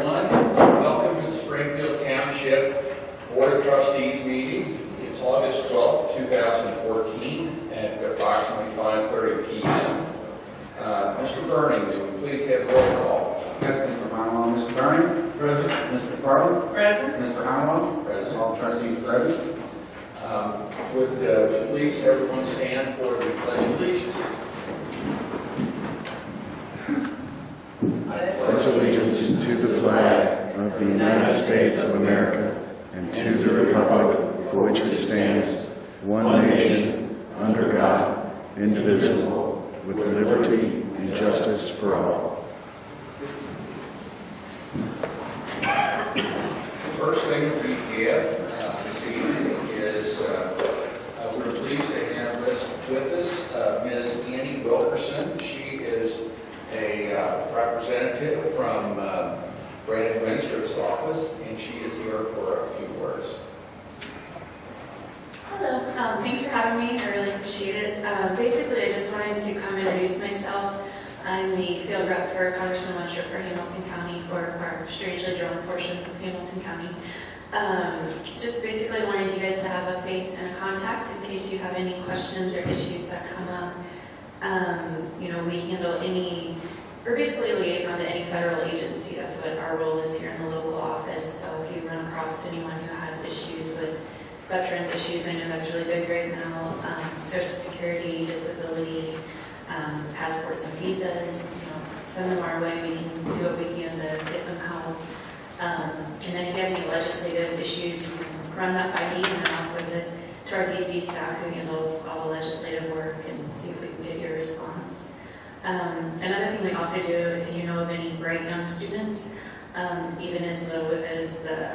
everyone. Welcome to the Springfield Township Board of Trustees meeting. It's August 12th, 2014 at approximately 5:30 p.m. Mr. Burning, may we please have roll call? Yes, Mr. Honolulu. Mr. Burning? Present. Mr. Farland? Present. Mr. Honolulu? Present. All trustees present. Would please everyone stand for the Pledge of Allegiance? Pledge allegiance to the flag of the United States of America and to the republic for which it stands, one nation, under God, indivisible, with liberty and justice for all. The first thing that we have this evening is we're pleased to have with us Ms. Annie Wilkerson. She is a representative from Brad Administrator's office, and she is here for a few words. Hello, thanks for having me. I really appreciate it. Basically, I just wanted to come introduce myself. I'm the field rep for Congressman Winthrop for Hamilton County, or our strangely drawn portion of Hamilton County. Just basically wanted you guys to have a face and a contact in case you have any questions or issues that come up. We handle we're basically a liaison to any federal agency. That's what our role is here in the local office. So if you run across anyone who has issues with veterans issues, I know that's really big right now, Social Security, disability, passports and visas, send them our way. We can do what we can to get them help. And then if you have any legislative issues, you can run that by me and then also to our DC staff who handles all the legislative work and see if we can get your response. Another thing we also do, if you know of any bright young students, even as low as the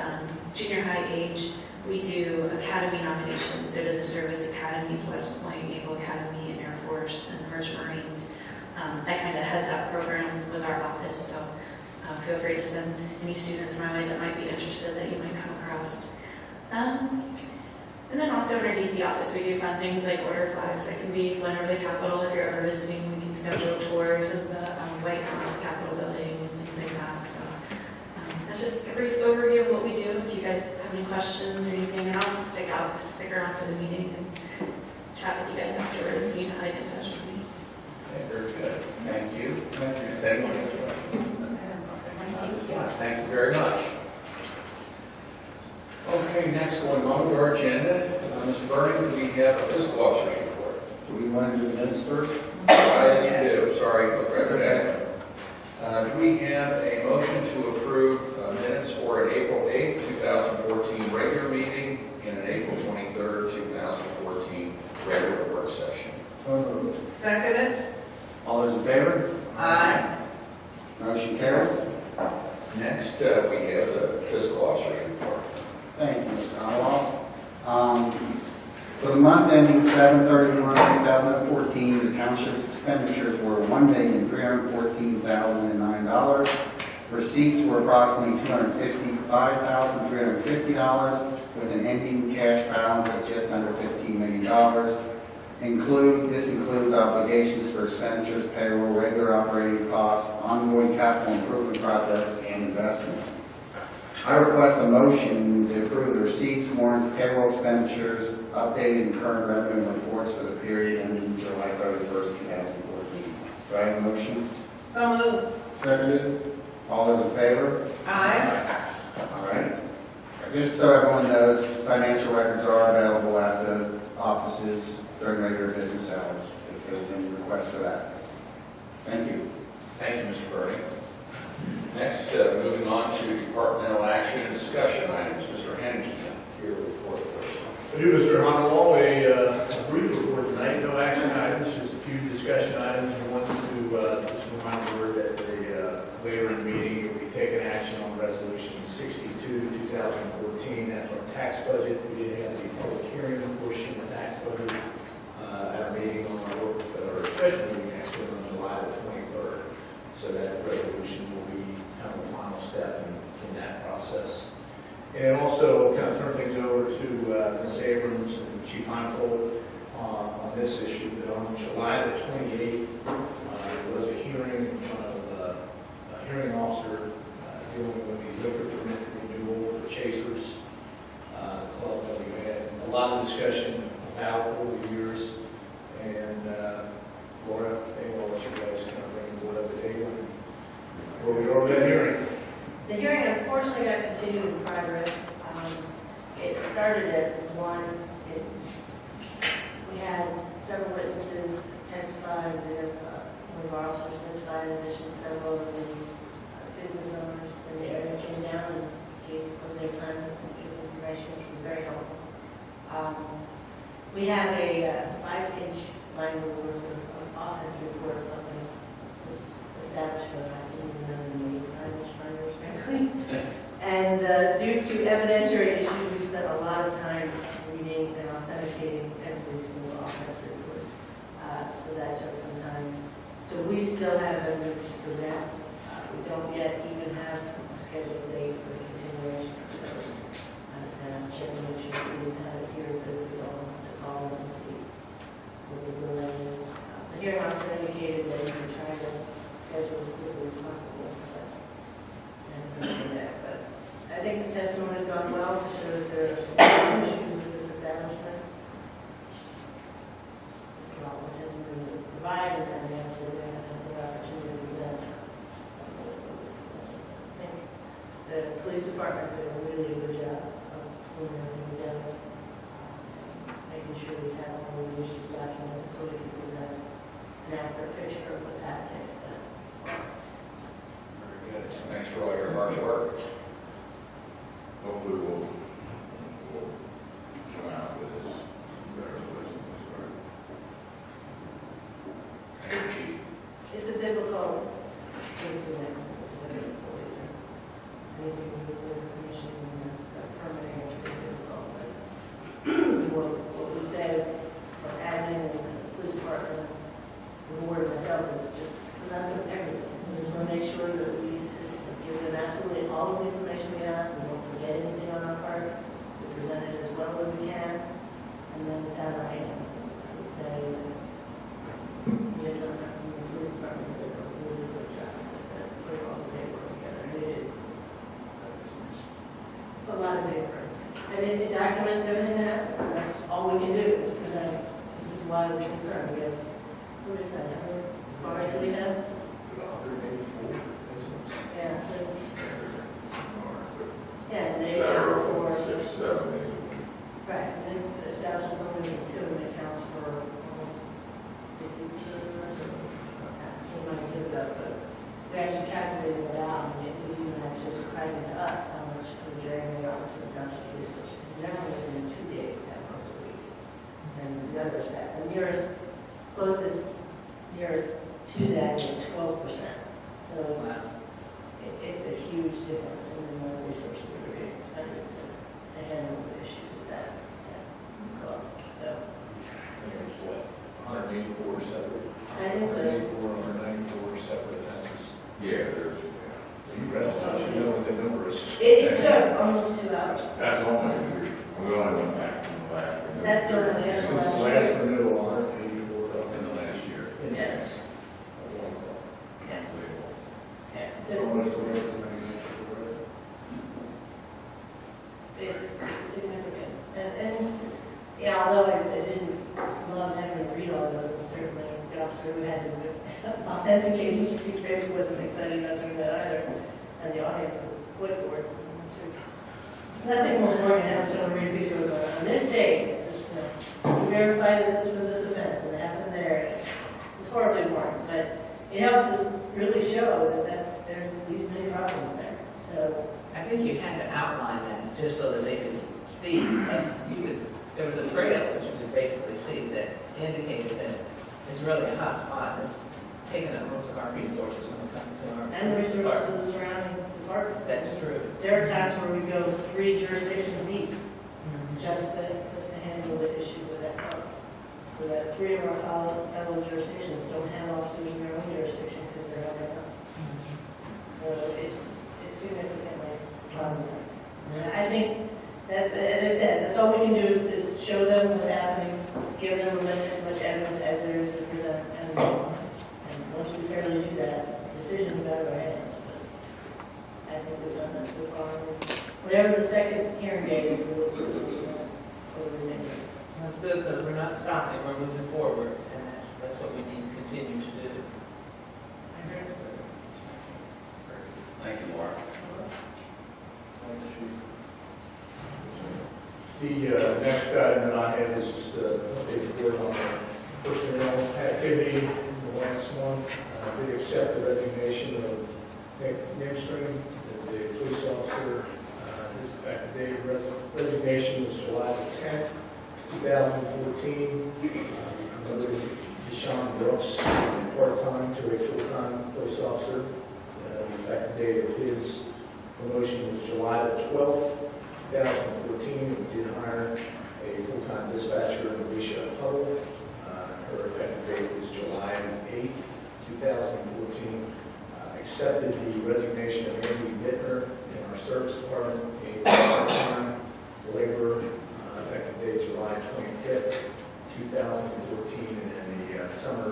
junior high age, we do academy nominations. So to the service academies, West Point, Naval Academy, and Air Force, and Merchant Marines. I kind of head that program with our office, so feel free to send any students my way that might be interested that you might come across. And then also in our DC office, we do fun things like order flags that can be flown over the Capitol. If you're ever visiting, we can schedule tours of the White House, Capitol building, and things like that. So that's just a brief overview of what we do. If you guys have any questions or anything, and I'll stick around for the meeting and chat with you guys afterwards so you know how to get in touch with me. Okay, very good. Thank you. Thank you. Does anyone have a question? Thank you very much. Okay, next going on with our agenda, Mr. Burning, we have a fiscal officer's report. Do we want to do the minutes first? Yes, we do. Sorry, do we have a motion to approve minutes for an April 8th, 2014 regular meeting and an April 23rd, 2014 regular work session? Seconded. All those in favor? Aye. Motion carries. Next, we have the fiscal officer's report. Thank you, Mr. Honolulu. For the month ending 7/31/2014, the township's expenditures were $1,314,009. Receipts were approximately $255,350, with an ending cash balance of just under $15 million. This includes obligations for expenditures, payroll, regular operating costs, ongoing capital improvement projects, and investments. I request a motion to approve the receipts, warrants, payroll expenditures, updated and current revenue reports for the period ending July 31st, 2014. Do I have a motion? So moved. Seconded. All those in favor? Aye. All right. Just so everyone knows, financial records are available at the offices during regular business hours if there's any request for that. Thank you. Thank you, Mr. Burning. Next, moving on to departmental action and discussion items. Mr. Henke, your report first. I do, Mr. Honolulu, a brief report tonight. No action items, just a few discussion items. I wanted to just remind the board that later in the meeting, you'll be taking action on Resolution 62, 2014. That's our tax budget. We did have the public hearing portion of the tax budget at our meeting on our special meeting actually on July the 23rd. So that resolution will be kind of the final step in that process. And also kind of turn things over to Ms. Abrams and Chief Honolulu on this issue. That on July the 28th, there was a hearing in front of a hearing officer dealing with the liquor permit renewal for Chasers Club that we had a lot of discussion about over the years. And Laura, maybe I'll let you guys kind of bring the board up to date on where we are with that hearing. The hearing unfortunately got continued in progress. It started at 1. We had several witnesses testify, one of our officers testified, in addition to several of the business owners in the area came down and gave of their time and gave information, which was very helpful. We have a 5-page line worth of offense reports on this establishment. I didn't even know the name, frankly. And due to evidentiary issues, we spent a lot of time reading and authenticating every single offense report. So that took some time. So we still have evidence to present. We don't yet even have a scheduled date for the continuation. So I was going to check to make sure we didn't have it here, but we don't have to call them and see what the delay is. The hearing officer indicated that we can try to schedule as quickly as possible. But I think the testimony has gone well to show that there are some issues with this establishment. Well, the testimony was provided, and the answer we have the opportunity to present. I think the police department did a really good job of pulling everything together, making sure we have all the issues documented so we can present an accurate picture of what's happening. Very good. Thanks for all your hard work. Hopefully we'll come out with this better solution this time. Thank you, Chief. It's a difficult case to make, considering employees or anything with the information and the permitting is pretty difficult. But what we said from admin and the police department, the board and myself is just present them everything. We just want to make sure that we give them absolutely all of the information we have. We don't forget anything on our part. We present it as well as we can. And then without our hands, I would say we have done that from the police department did a really good job. Instead of putting all the paperwork together. And it is it's a lot of paper. And it documents everything that happened. That's all we can do is present it. This is why we're concerned. We have, what is that? How many cars do we have? 184 business. Yeah, it's, yeah, they That account are for, 6, 7 days. right, this establishment's only doing 2, and it accounts for almost 60% of the revenue. We might give it up, but we actually calculated it out, and it was even actually surprising to us how much we're dragging it out to the township police station. Generally, within 2 days, that once a week. And the other staff, the closest nearest to that is 12%. So it's a huge difference in the amount of resources that are being expended to handle the issues of that club. So I think it was what, 184 separate? I think so. 194 separate offenses. Yeah, there's, You read it, so you know what the number is. It took almost 2 hours. that's only, we only went back to the last. That's the only answer. Since the last renewal, 184 In the last year. Yes. Yeah. Yeah. So Almost the rest of the it's significant. And yeah, although I didn't love having to read all those, and certainly the officer who had to authenticate each piece of paper wasn't excited about doing that either. And the audience was quite bored. It's nothing more boring than having someone read a piece of paper going, on this day, we verified that this was this offense, and it happened there. It was horribly boring, but it helped to really show that there's these many problems there. So I think you had to outline that just so that they could see, there was a trail that you could basically see that indicated that it's really a hot spot that's taking up most of our resources when it comes to our. and the resources of the surrounding departments. That's true. There are times where we go 3 jurisdictions deep just to handle the issues of that part. So that 3 of our fellow jurisdictions don't have officers in their own jurisdiction because they're out there. So it's significantly problematic. And I think that, as I said, that's all we can do is show them what's happening, give them as much evidence as there is to present, and once we fairly do that, decisions out of our hands. But I think we've done that so far. Whatever the second hearing date is, we'll over the next. That's good, because we're not stopping, we're moving forward, and that's what we need to continue to do. Thank you, Laura. The next item that I have is just a report on the personnel activity. The last one, did accept the resignation of Nick Nimstrom as a police officer. His effective date of resignation was July the 10th, 2014. Another Deshaun Brooks, part-time to a full-time police officer. The effective date of his promotion was July the 12th, 2014. We did hire a full-time dispatcher, Alicia Huddle. Her effective date was July 8th, 2014. Accepted the resignation of Andy Bittner in our service department, a part-time laborer, effective date July 25th, 2014. And then the summer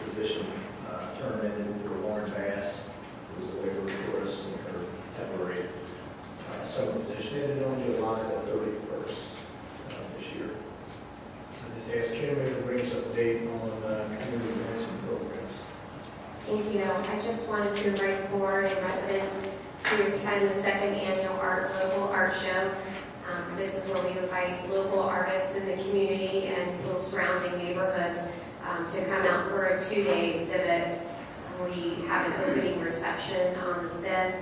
position term ended for Lauren Bass, who was a laborer for us in her temporary summer position ended on July the 31st this year. I just asked Kim to bring us up to date on community events and programs. Thank you. I just wanted to invite the board and residents to attend the second annual local art show. This is where we invite local artists in the community and little surrounding neighborhoods to come out for a 2-day exhibit. We have an opening reception on the 5th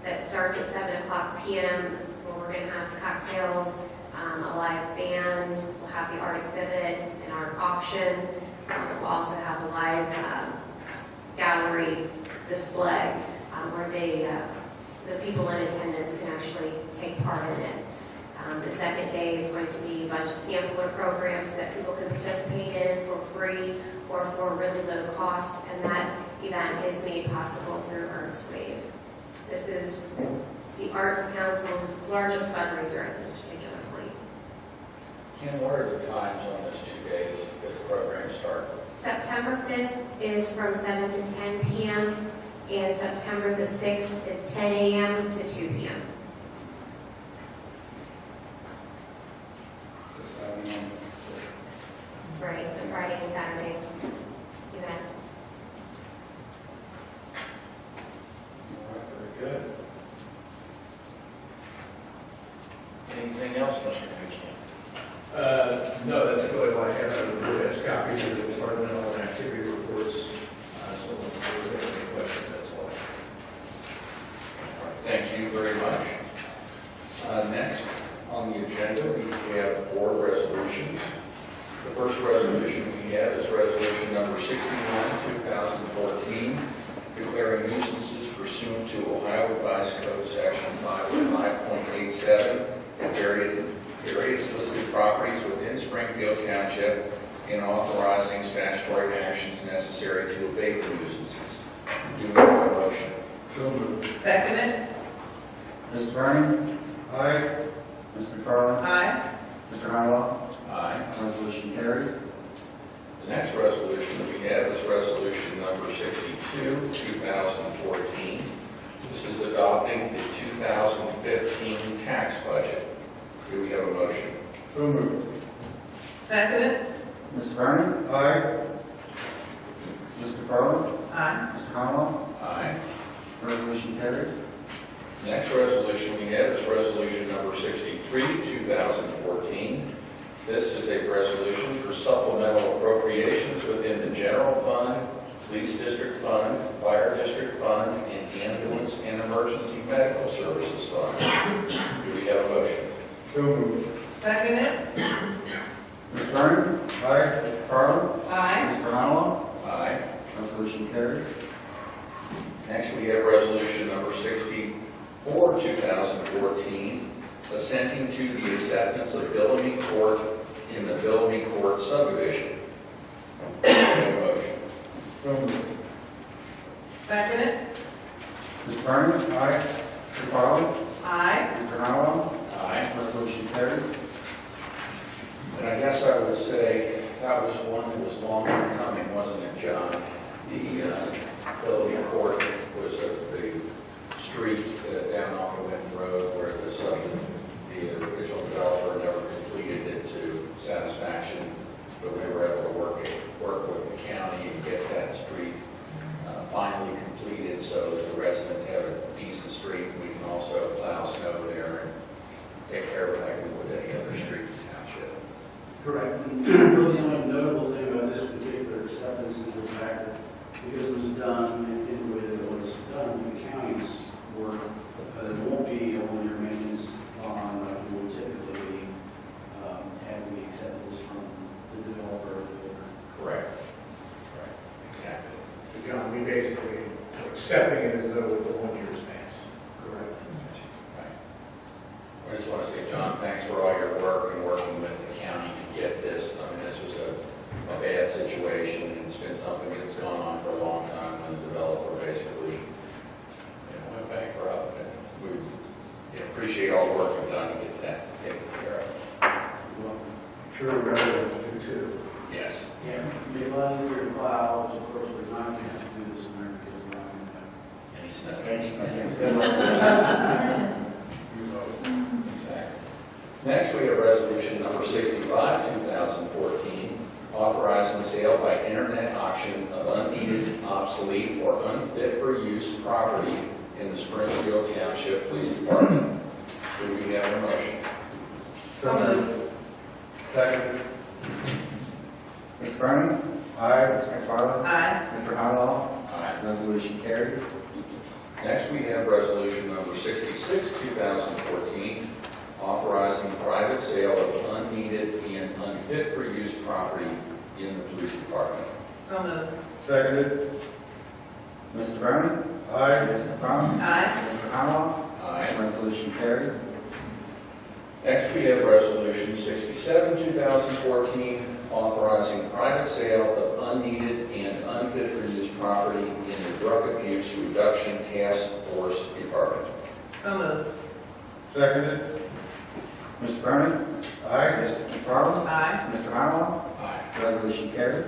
that starts at 7:00 p.m. where we're going to have cocktails, a live band, we'll have the art exhibit and art auction. We'll also have a live gallery display where the people in attendance can actually take part in it. The second day is going to be a bunch of sampler programs that people can participate in for free or for really low cost, and that event is made possible through Arts Wave. This is the Arts Council's largest fundraiser at this particular point. Kim, what are the times on those 2 days that the programs start? September 5th is from 7 to 10 p.m. and September the 6th is 10 a.m. to 2 p.m. So 7 a.m. Right, it's a Friday and Saturday event. All right, very good. Anything else, Mr. McKim? No, that's really all I have. The board has copies of the departmental and activity reports. So if the board has any questions, that's all. All right, thank you very much. Next on the agenda, we have board resolutions. The first resolution we have is resolution number 61, 2014, declaring nuisances pursuant to Ohio Revised Code section 505.87 and various listed properties within Springfield Township and authorizing statutory actions necessary to abate the nuisances. Do we have a motion? So moved. Second it? Mr. Vernon? Aye. Ms. McFarland? Aye. Mr. Honowell? Aye. Resolution carries. The next resolution that we have is resolution number 62, 2014. This is adopting the 2015 tax budget. Do we have a motion? So moved. Second it? Mr. Vernon? Aye. Ms. McFarland? Aye. Mr. Honowell? Aye. Resolution carries. Next resolution we have is resolution number 63, 2014. This is a resolution for supplemental appropriations within the general fund, police district fund, fire district fund, and ambulance and emergency medical services fund. Do we have a motion? So moved. Second it? Mr. Vernon? Aye. Mr. McFarland? Aye. Mr. Honowell? Aye. Resolution carries. Next, we have resolution number 64, 2014, assenting to the acceptance of Bellamy Court in the Bellamy Court subdivision. Do we have a motion? So moved. Second it? Mr. Vernon? Aye. Mr. McFarland? Aye. Mr. Honowell? Aye. Resolution carries. And I guess I would say that was one that was long coming, wasn't it, John? The Bellamy Court was the street down off of Winton Road where the original developer never completed it to satisfaction, but we were able to work with the county and get that street finally completed so that the residents have a decent street. We can also plow snow there and take care of it like we would any other street in the township. Correct. Really, the only notable thing about this particular acceptance is the fact that because it was done in the way that it was done, the county's work, there won't be a one-year maintenance on like we would typically be had we accepted this from the developer or the builder. Correct. Right. Exactly. So John, we basically are accepting it as though the 1 year has passed. Correct. Right. I just want to say, John, thanks for all your work and working with the county to get this. I mean, this was a bad situation. It's been something that's gone on for a long time when the developer basically went bankrupt. And we appreciate all the work you've done to get that taken care of. Well, I'm sure the residents do too. Yes. Yeah, it'd be a lot easier to plow, which of course we're not going to have to do this in there because we're not going to have. Any snow? Good luck. Exactly. Next, we have resolution number 65, 2014, authorizing sale by internet auction of unneeded, obsolete, or unfit for use property in the Springfield Township Police Department. Do we have a motion? So moved. Second. Mr. Berman? Aye. Mr. McFarland? Aye. Mr. Honolaw? Aye. Resolution carries. Next, we have resolution number 66, 2014, authorizing private sale of unneeded and unfit for use property in the police department. So moved. Seconded. Mr. Berman? Aye. Mr. McFarland? Aye. Mr. Honolaw? Aye. Resolution carries. Next, we have resolution 67, 2014, authorizing private sale of unneeded and unfit for use property in the Drug Abuse Reduction Task Force Department. So moved. Seconded. Mr. Berman? Aye. Mr. McFarland? Aye. Mr. Honolaw? Aye. Resolution carries.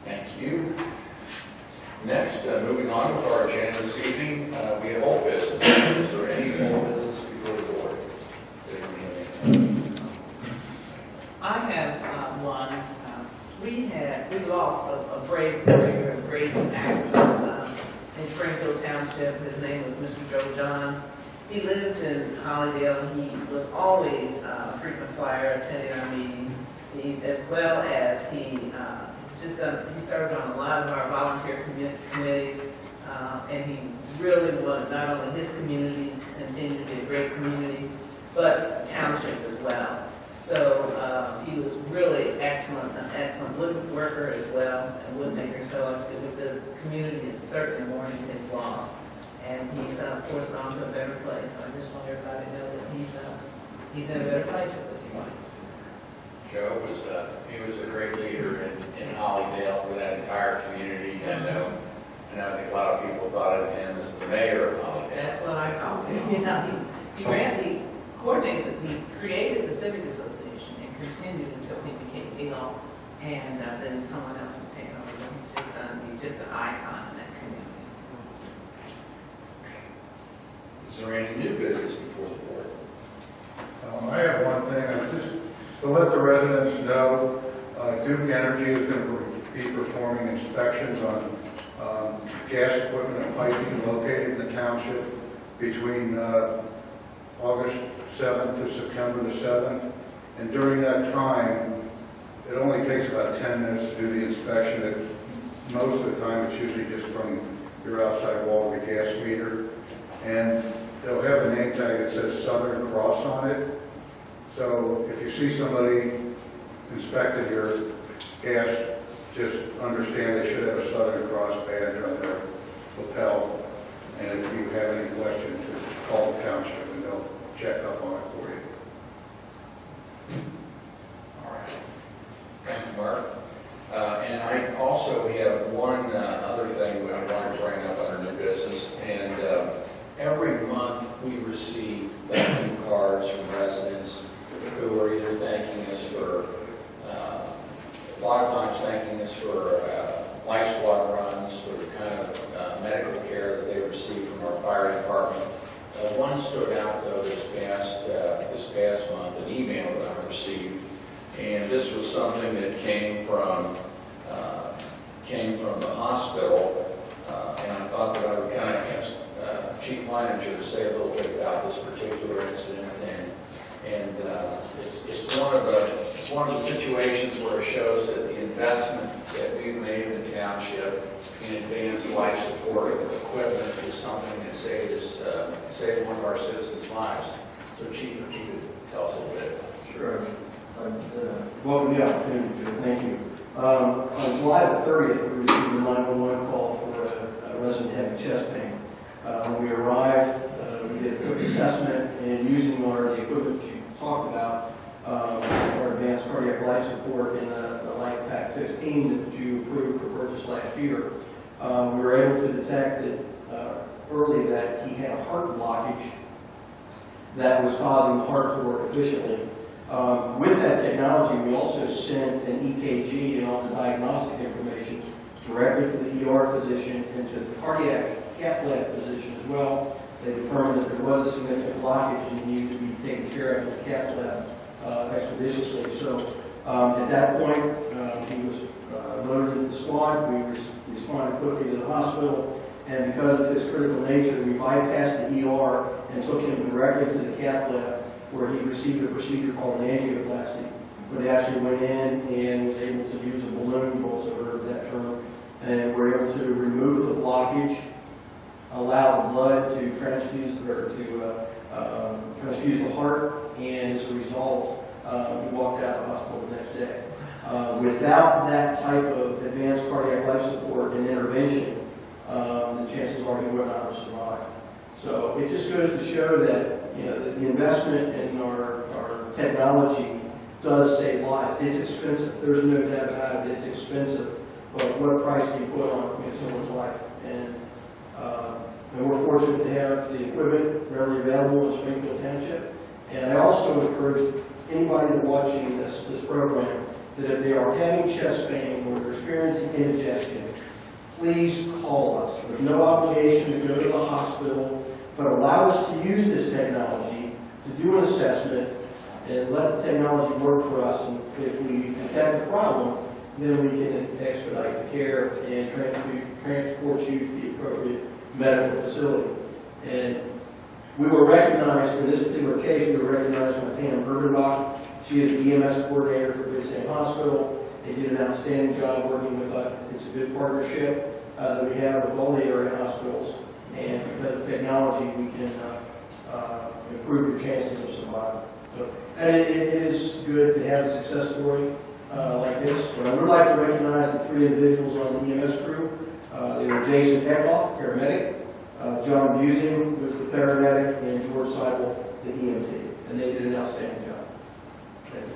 Thank you. Next, moving on with our agenda this evening, we have old business. Is there any old business before the board? I have one. We lost a brave warrior, a great actress in Springfield Township. His name was Mr. Joe John. He lived in Hollydale. He was always a frequent flyer, attending our meetings, as well as he served on a lot of our volunteer committees, and he really wanted not only his community to continue to be a great community, but the township as well. So he was really an excellent wood worker as well, and woodmaker. So the community is certainly mourning his loss, and he's of course gone to a better place. So I just want everybody to know that he's in a better place at this point. Joe was a great leader in Hollydale for that entire community, and I think a lot of people thought of him as the mayor of Hollydale. That's what I call him. You know, he coordinated, he created the Civic Association and continued until he became legal, and then someone else has taken over. But he's just an icon in that community. Is there any new business before the board? I have one thing, just to let the residents know, Duke Energy is going to be performing inspections on gas equipment and piping located in the township between August 7th to September the 7th. And during that time, it only takes about 10 minutes to do the inspection. Most of the time, it's usually just from your outside wall of the gas meter. And they'll have a name tag that says Southern Cross on it. So if you see somebody inspecting your gas, just understand they should have a Southern Cross badge on their lapel. And if you have any questions, just call the township and they'll check up on it for you. All right. Thank you, Mark. And I also have one other thing I wanted to bring up under new business. And every month we receive thank you cards from residents who are either thanking us for, a lot of times thanking us for life squad runs for the kind of medical care that they receive from our fire department. One stood out though this past month, an email that I received, and this was something that came from the hospital, and I thought that I would kind of ask Chief Manager to say a little bit about this particular incident, and it's one of the situations where it shows that the investment that we've made in the township in advanced life support equipment is something that saved one of our citizens' lives. So Chief, if you could tell us a little bit. Sure. Welcome the opportunity to. Thank you. On July the 30th, we received a 911 call for a resident having chest pain. When we arrived, we did a quick assessment, and using the equipment you talked about, our advanced cardiac life support in the Life Pack 15 that you approved for purchase last year, we were able to detect that early that he had a heart blockage that was causing the heart to work efficiently. With that technology, we also sent an EKG and all the diagnostic information directly to the ER physician and to the cardiac cath lab physician as well. They determined that there was a significant blockage and needed to be taken care of in the cath lab expeditiously. So at that point, he was loaded into the squad. We responded quickly to the hospital, and because of his critical nature, we bypassed the ER and took him directly to the cath lab, where he received a procedure called an angioplasty, where they actually went in and was able to use a balloon, you also heard that term, and were able to remove the blockage, allow the blood to transfuse the heart, and as a result, he walked out of the hospital the next day. Without that type of advanced cardiac life support and intervention, the chances are he would not have survived. So it just goes to show that that the investment in our technology does save lives. It's expensive. There's no doubt about it. It's expensive. But what price do you put on someone's life? And we're fortunate to have the equipment readily available in Springfield Township. And I also encourage anybody that's watching this program that if they are having chest pain or they're experiencing indigestion, please call us. There's no obligation to go to the hospital, but allow us to use this technology to do an assessment and let the technology work for us. And if we detect the problem, then we can expedite the care and transport you to the appropriate medical facility. And we were recognized, in this particular case, we were recognized by Pam Urbanbach. She is the EMS coordinator for Big Sam Hospital. They did an outstanding job working with us. It's a good partnership that we have with all the area hospitals. And because of technology, we can improve your chances of survival. So, and it is good to have a success story like this. But I would like to recognize the 3 individuals on the EMS crew. They were Jason Eckhoff, paramedic, John Busing, who was the paramedic, and George Seibel, the EMT. And they did an outstanding job. Thank you.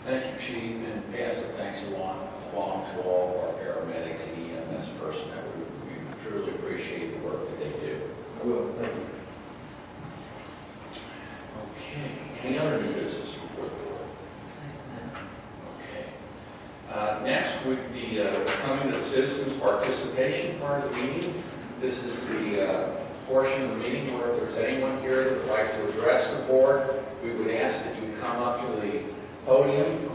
Thank you, Chief, and pass the thanks along to all of our paramedics and EMS personnel. We truly appreciate the work that they do. I will. Thank you. Okay. Any other new business before the board? Okay. Next would be coming to the citizens' participation part of the meeting. This is the portion of the meeting where if there's anyone here that would like to address the board, we would ask that you come up to the podium,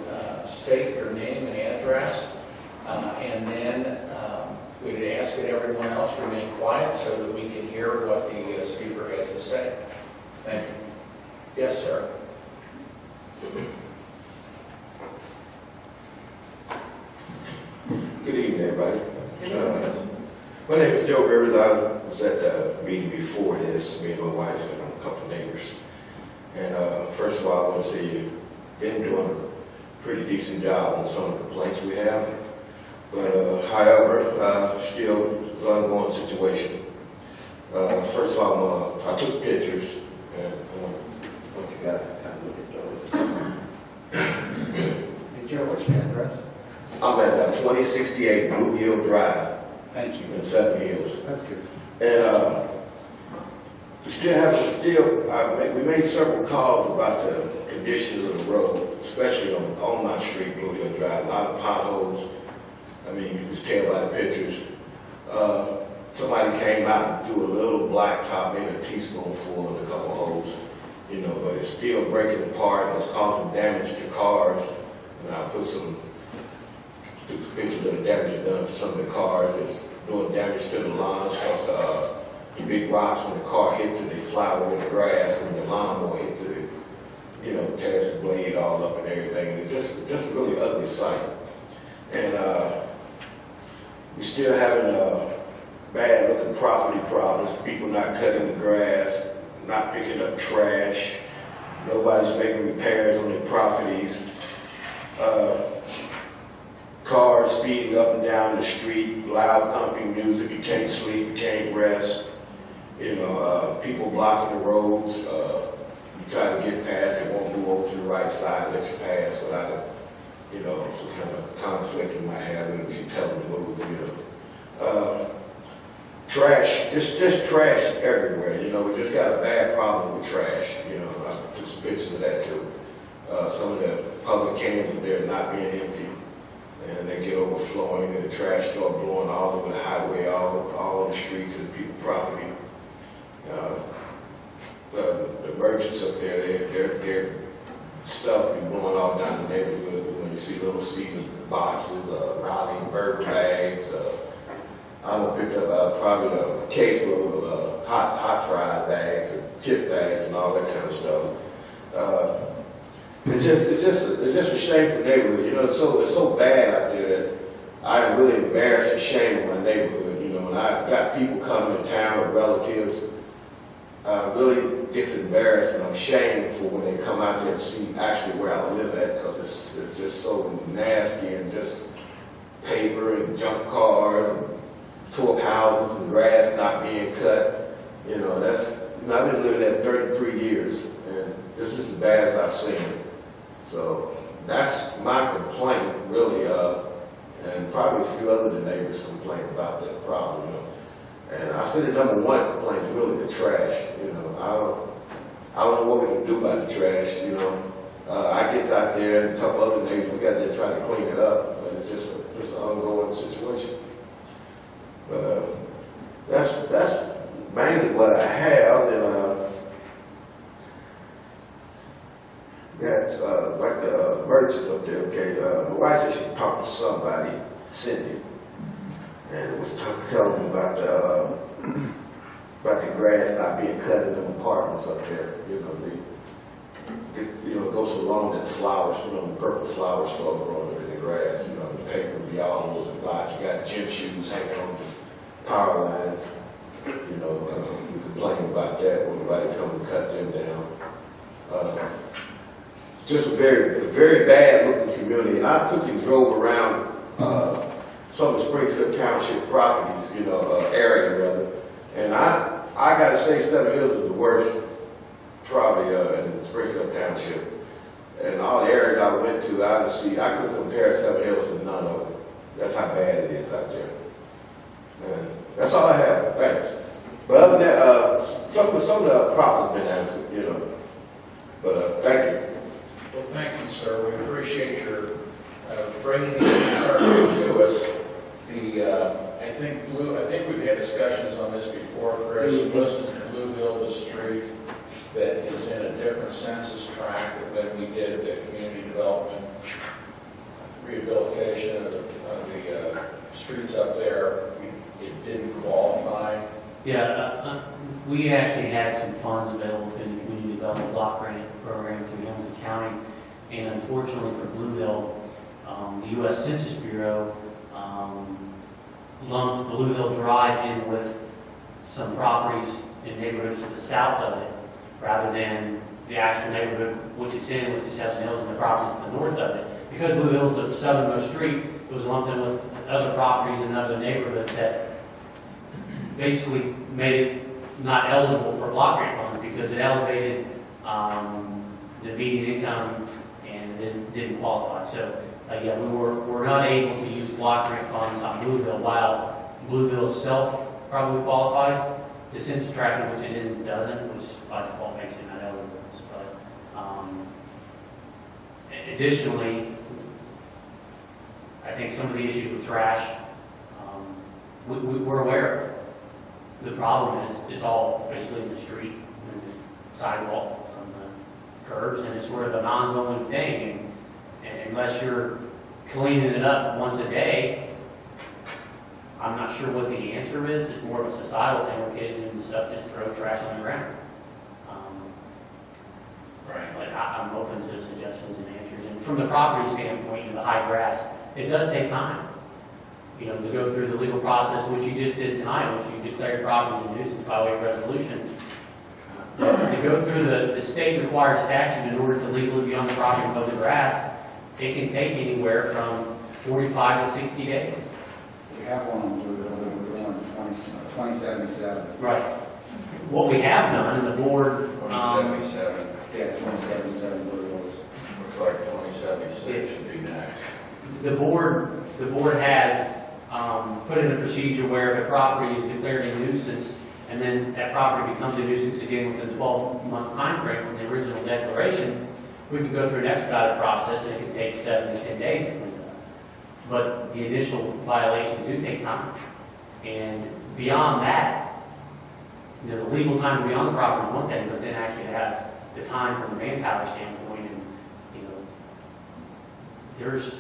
state your name and address, and then we'd ask that everyone else remain quiet so that we can hear what the speaker has to say. Thank you. Yes, sir. Good evening, everybody. My name is Joe Rivers. I was at the meeting before this, me and my wife and a couple of neighbors. And first of all, I want to say you've been doing a pretty decent job on some of the complaints we have. But however, still it's an ongoing situation. First of all, I took pictures, and I want you guys to kind of look at those. Hey, Joe, what's your address? I'm at 2068 Blue Hill Drive Thank you. in Seven Hills. That's good. And we made several calls about the conditions of the road, especially on my street, Blue Hill Drive. A lot of potholes, I mean, you can just tell by the pictures. Somebody came out and threw a little blacktop, maybe a teaspoonful in a couple holes, you know, but it's still breaking apart and it's causing damage to cars. And I took some pictures of the damage done to some of the cars. It's doing damage to the lawns because the big rocks, when the car hits it, they fly over the grass. When the lawnmower hits it, you know, tears the blade all up and everything. And it's just a really ugly sight. And we're still having bad looking property problems. People not cutting the grass, not picking up trash. Nobody's making repairs on their properties. Cars speeding up and down the street, loud pumping music. You can't sleep, you can't rest. You know, people blocking the roads. You try to get past, it won't move over to the right side and let you pass without a, you know, some kind of conflict you might have when you tell them to move, you know. Trash, just trash everywhere. You know, we just got a bad problem with trash. You know, I took some pictures of that too. Some of the public cans in there not being empty, and they get overflowing, and the trash start blowing all over the highway, all on the streets and people's property. The merchants up there, their stuff be blowing all down the neighborhood. When you see Little Caesars boxes, Raleigh burger bags. I picked up probably a case of hot fried bags and chip bags and all that kind of stuff. It's just a shameful neighborhood. You know, it's so bad out there that I'm really embarrassed and ashamed of my neighborhood. You know, when I got people coming to town with relatives, really gets embarrassed and I'm ashamed for when they come out there and see actually where I live at, because it's just so nasty and just paper and junk cars and tore up houses and grass not being cut. You know, I've been living there 33 years, and this is as bad as I've seen it. So that's my complaint, really, and probably a few other neighbors complain about that problem. You know, and I say the number one complaint is really the trash. You know, I don't know what we can do about the trash. You know, I get out there and a couple other neighbors, we got there trying to clean it up, but it's just an ongoing situation. But that's mainly what I have. And got like the merchants up there. Okay, my wife said she talked to somebody, Cindy, and was telling me about the grass not being cut in the apartments up there. You know, it goes so long that flowers, you know, the purple flowers start growing up in the grass. You know, the paper will be all over the lot. You got gym shoes hanging on the power lines. You know, we complain about that when nobody come and cut them down. Just a very bad looking community. And I took and drove around some of the Springfield Township properties, you know, area rather. And I got to say, Seven Hills is the worst probably in Springfield Township. And all the areas I went to, I couldn't compare Seven Hills to none of them. That's how bad it is out there. And that's all I have. Thanks. But other than that, some of the problems have been answered, you know. But thank you. Well, thank you, sir. We appreciate your bringing these concerns to us. I think we've had discussions on this before, Chris. Listen to Blueville, the street that is in a different census tract than when we did the community development rehabilitation of the streets up there. It didn't qualify. Yeah, we actually had some funds available through the community development block grant program through Hamilton County, and unfortunately for Blueville, the U.S. Census Bureau lumped Blueville Drive in with some properties in neighborhoods to the south of it, rather than the actual neighborhood which it's in, which is Seven Hills, and the properties to the north of it. Because Blueville is the southernmost street, it was lumped in with other properties in other neighborhoods that basically made it not eligible for block grant funds because it elevated the median income and then didn't qualify. So yeah, we're not able to use block grant funds on Blueville, while Blueville itself probably qualifies. The census tract in which it is doesn't, which by default makes it not eligible. But additionally, I think think some of the issues with trash, we're aware of. The problem is, it's all basically in the street, and the sidewalk, on the curbs, and it's sort of an ongoing thing. And unless you're cleaning it up once a day, I'm not sure what the answer is. It's more of a societal thing where kids and stuff just throw trash on the ground. But I'm open to suggestions and answers. And from the property standpoint, and the high grass, it does take time. You know, to go through the legal process, which you just did tonight, which you declared property as a nuisance by way of resolution. To go through the state required statute in order to legally be on the property and mow the grass, it can take anywhere from 45 to 60 days. We have one on Blue Hill, we're doing 2077. Right. What we have done, and the board, 2077, Yeah, 2077 Blue Hills. looks like 2076 should be next. the board has put in a procedure where if a property is declared a nuisance, and then that property becomes a nuisance again within a 12-month time frame from the original declaration, we can go through an expedited process, and it can take 7 to 10 days to clean it up. But the initial violations do take time. And beyond that, you know, the legal time to be on the property is one thing, but then actually to have the time from a manpower standpoint, and, you know, there's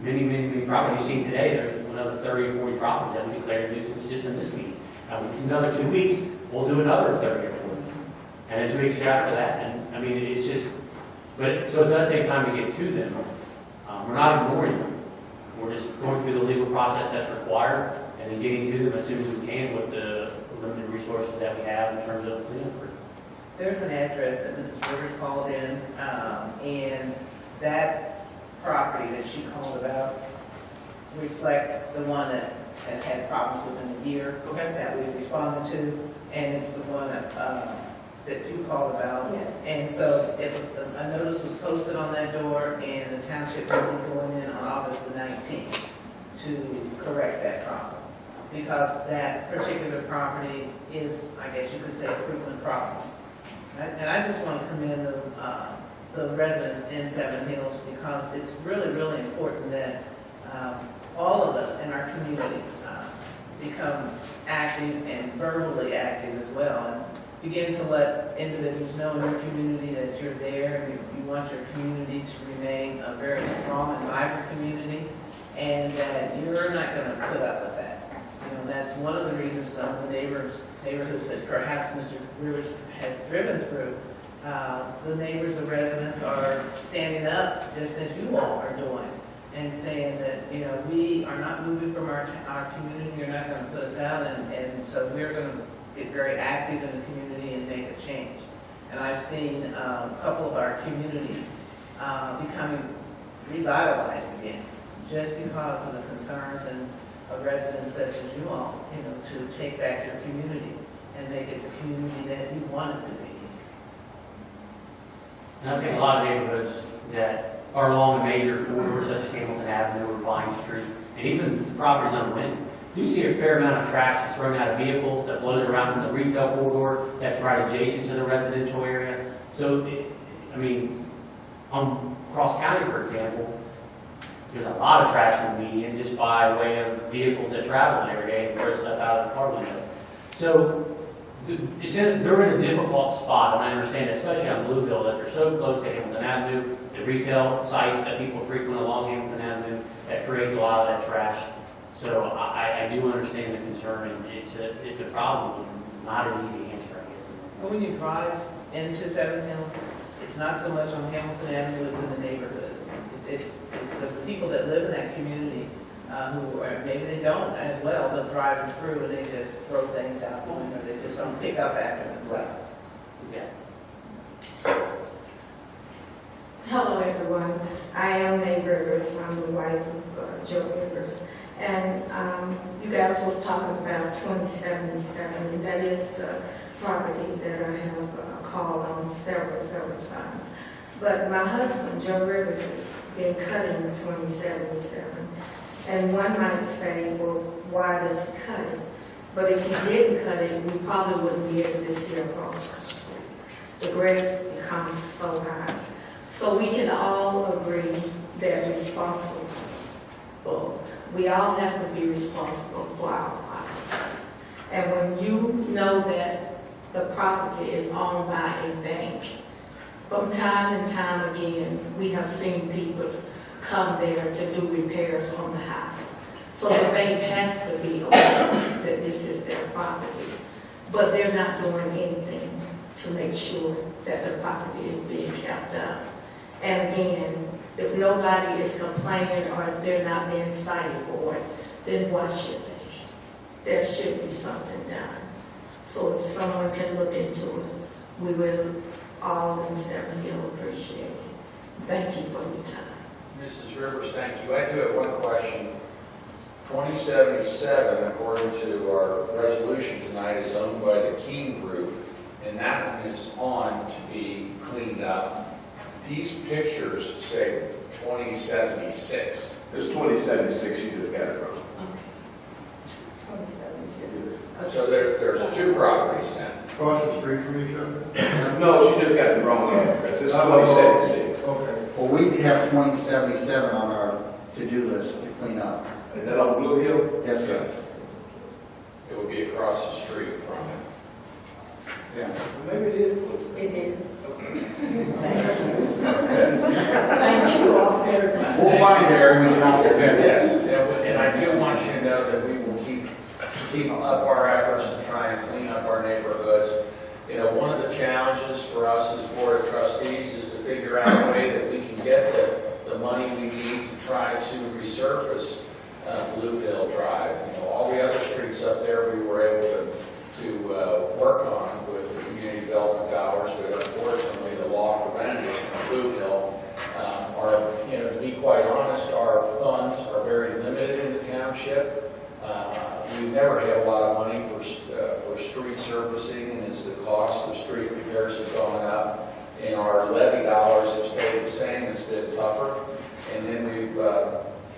many properties you've seen today. There's another 30 or 40 properties that we declared a nuisance just in this meeting. Another 2 weeks, we'll do another 30 or 40. And then 2 weeks after that, and I mean, it's just, but, so it does take time to get to them. We're not ignoring them. We're just going through the legal process that's required, and then getting to them as soon as we can with the limited resources that we have in terms of cleanup. There's an address that Mrs. Rivers called in, and that property that she called about reflects the one that has had problems within a year that we responded to, and it's the one that you called about. Yes. And so it was, a notice was posted on that door, and the township will be going in on August the 19th to correct that problem. Because that particular property is, I guess you could say, a frequent problem. Right? And I just want to commend the residents in Seven Hills, because it's really important that all of us in our communities become active and verbally active as well, and begin to let individuals know in your community that you're there, and you want your community to remain a very strong and vibrant community, and that you're not going to put up with that. You know, that's one of the reasons some of the neighborhoods that perhaps Mr. Rivers has driven through, the neighbors and residents are standing up, just as you all are doing, and saying that, you know, we are not moving from our community, you're not going to put us out, and so we're going to get very active in the community and make a change. And I've seen a couple of our communities becoming revitalized again, just because of the concerns and of residents such as you all, you know, to take back your community and make it the community that you want it to be. And I think a lot of neighborhoods that are along a major corridor, such as Hamilton Avenue or Vine Street, and even the properties on the Linden, you see a fair amount of trash that's thrown out of vehicles that blows around from the retail corridor that's right adjacent to the residential area. So, I mean, on Cross County, for example, there's a lot of trash in the median just by way of vehicles that travel every day and throw stuff out of the car window. So they're in a difficult spot, and I understand, especially on Blue Hill, that they're so close to Hamilton Avenue, the retail sites that people frequent along Hamilton Avenue, that creates a lot of that trash. So I do understand the concern, and it's a problem with not an easy answer, I guess. But when you drive into Seven Hills, it's not so much on Hamilton Avenue, it's in the neighborhood. It's the people that live in that community who are, maybe they don't as well, but driving through and they just throw things out the window. They just don't pick up after themselves. Yeah. Hello, everyone. I am May Rivers. I'm the wife of Joe Rivers. And you guys was talking about 2077, and that is the property that I have called on several times. But my husband, Joe Rivers, has been cutting 2077. And one might say, well, why does he cut it? But if he didn't cut it, we probably wouldn't be able to see across the street. The grades become so high. So we can all agree that responsible We all have to be responsible for our properties. And when you know that the property is owned by a bank, from time and time again, we have seen people come there to do repairs on the house. So the bank has to be aware that this is their property. But they're not doing anything to make sure that the property is being kept up. And again, if nobody is complaining or if they're not being cited for it, then why should they? There should be something done. So if someone can look into it, we will all in Seven Hill appreciate it. Thank you for your time. Mrs. Rivers, thank you. I do have one question. 2077, according to our resolution tonight, is owned by the King Group, and that one is on to be cleaned up. These pictures say 2076. It's 2076, you just got it wrong. So there's two properties now. Across the street from each other? No, she just got the wrong address. It's 2076. Okay. Well, we have 2077 on our to-do list to clean up. Is that on Blue Hill? Yes, sir. It would be across the street from it. Yeah. Maybe it is close. It is. Thank you all very much. We'll find it, Aaron, we can out there. Yes, and I do want you to know that we will keep up our efforts to try and clean up our neighborhoods. You know, one of the challenges for us as Board of Trustees is to figure out a way that we can get the money we need to try to resurface Blue Hill Drive. You know, all the other streets up there we were able to work on with the community development dollars, but unfortunately the law prevented us from Blue Hill. To be quite honest, our funds are very limited in the township. We've never had a lot of money for street surfacing, and as the cost of street repairs have gone up, and our levy dollars have stayed the same, it's been tougher. And then we've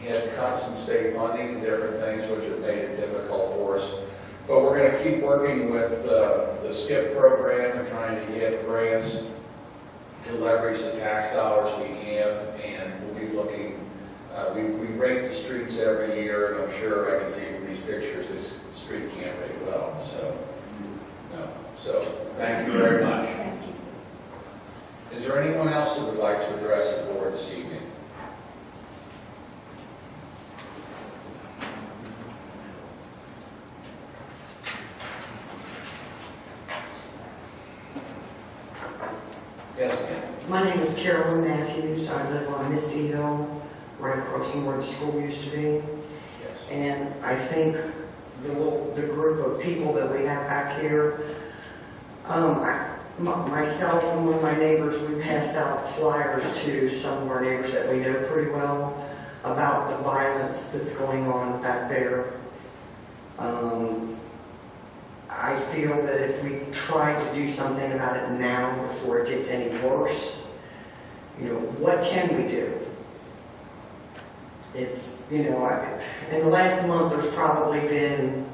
had cuts in state funding and different things which have made it difficult for us. But we're going to keep working with the SKIP program and trying to get grants to leverage the tax dollars we have, and we'll be looking. We rake the streets every year, and I'm sure I can see from these pictures this street can't rake well. So thank you very much. Thank you. Is there anyone else that would like to address the board this evening? Yes, ma'am. My name is Carolyn Matthews. I live on Misty Hill, right across from where the school used to be. Yes. And I think the group of people that we have back here, myself and one of my neighbors, we passed out flyers to some of our neighbors that we know pretty well about the violence that's going on back there. I feel that if we try to do something about it now before it gets any worse, what can we do? It's, in the last month there's probably been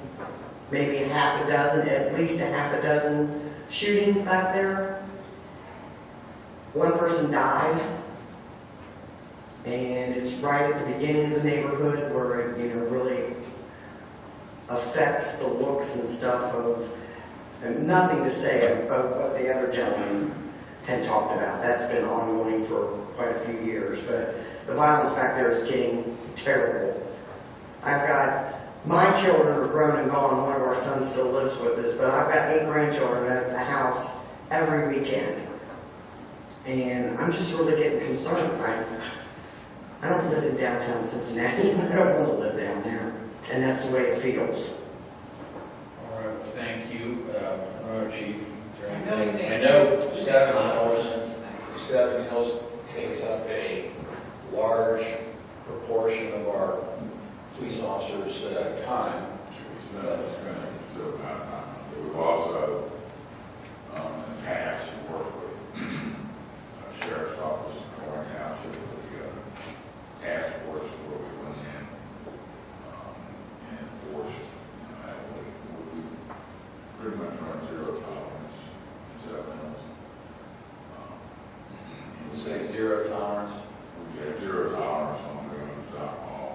maybe at least a half a dozen shootings back there. One person died, and it's right at the beginning of the neighborhood where it, really affects the looks and stuff of, and nothing to say about what the other gentleman had talked about. That's been ongoing for quite a few years, but the violence back there is getting terrible. My children are grown and gone. One of our sons still lives with us, but I've got 8 grandchildren at the house every weekend. And I'm just really getting concerned. I don't live in downtown Cincinnati, and I don't want to live down there. And that's the way it feels. All right, thank you, Chief. I know Seven Hills takes up a large proportion of our police officers' time. We've also, in the past, worked with Sheriff's Office in Warren Township with the task force where we went in and enforced, we pretty much run zero tolerance in Seven Hills. You say zero tolerance? We have zero tolerance on drugs, alcohol,